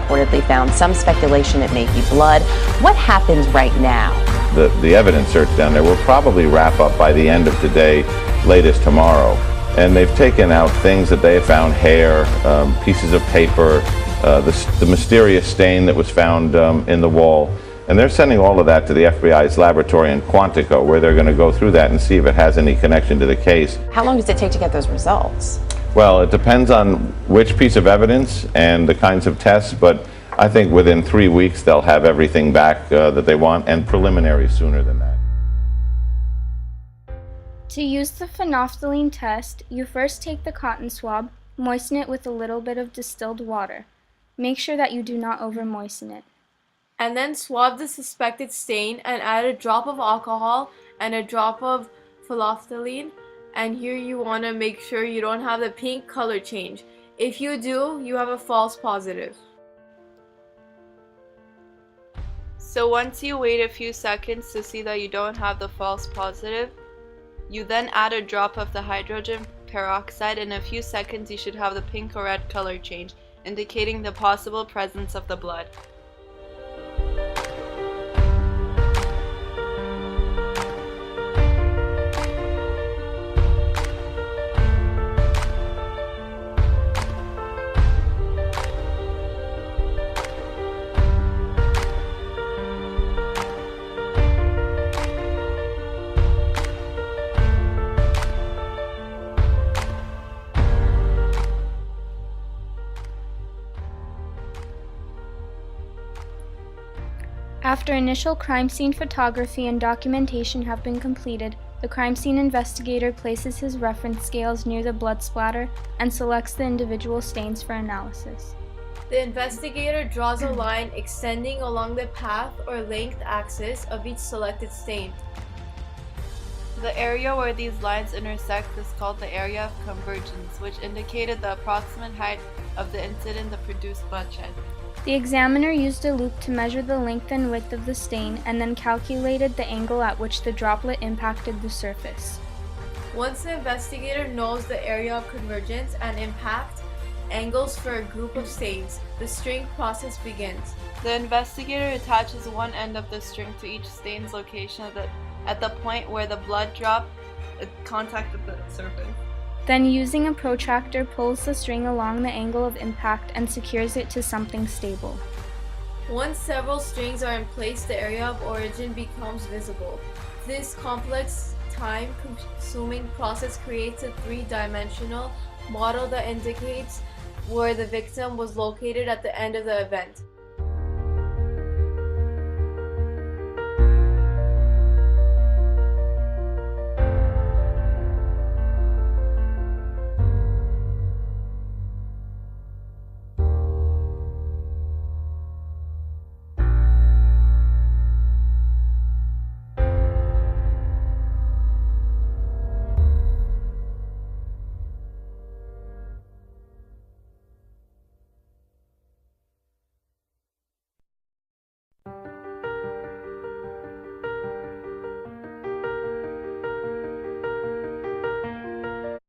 reportedly found some speculation it may be blood. What happens right now? The evidence search down there will probably wrap up by the end of today, latest tomorrow. And they've taken out things that they have found: hair, pieces of paper, the mysterious stain that was found in the wall. And they're sending all of that to the FBI's laboratory in Quantico, where they're going to go through that and see if it has any connection to the case. How long does it take to get those results? Well, it depends on which piece of evidence and the kinds of tests, but I think within 3 weeks they'll have everything back that they want, and preliminary sooner than that. To use the phenolphthalein test, you first take the cotton swab, moisten it with a little bit of distilled water. Make sure that you do not over-moisten it. And then swab the suspected stain and add a drop of alcohol and a drop of phenolphthalein. And here you want to make sure you don't have the pink color change. If you do, you have a false positive. So once you wait a few seconds to see that you don't have the false positive, you then add a drop of the hydrogen peroxide. In a few seconds you should have the pink or red color change, indicating the possible presence of the blood. After initial crime scene photography and documentation have been completed, the crime scene investigator places his reference scales near the blood splatter and selects the individual stains for analysis. The investigator draws a line extending along the path or length axis of each selected stain. The area where these lines intersect is called the area of convergence, which indicated the approximate height of the incident that produced bloodshed. The examiner used a loupe to measure the length and width of the stain and then calculated the angle at which the droplet impacted the surface. Once the investigator knows the area of convergence and impact angles for a group of stains, the string process begins. The investigator attaches one end of the string to each stain's location at the point where the blood drop contacted the surface. Then, using a protractor, pulls the string along the angle of impact and secures it to something stable. Once several strings are in place, the area of origin becomes visible. This complex, time-consuming process creates a three-dimensional model that indicates where the victim was located at the end of the event.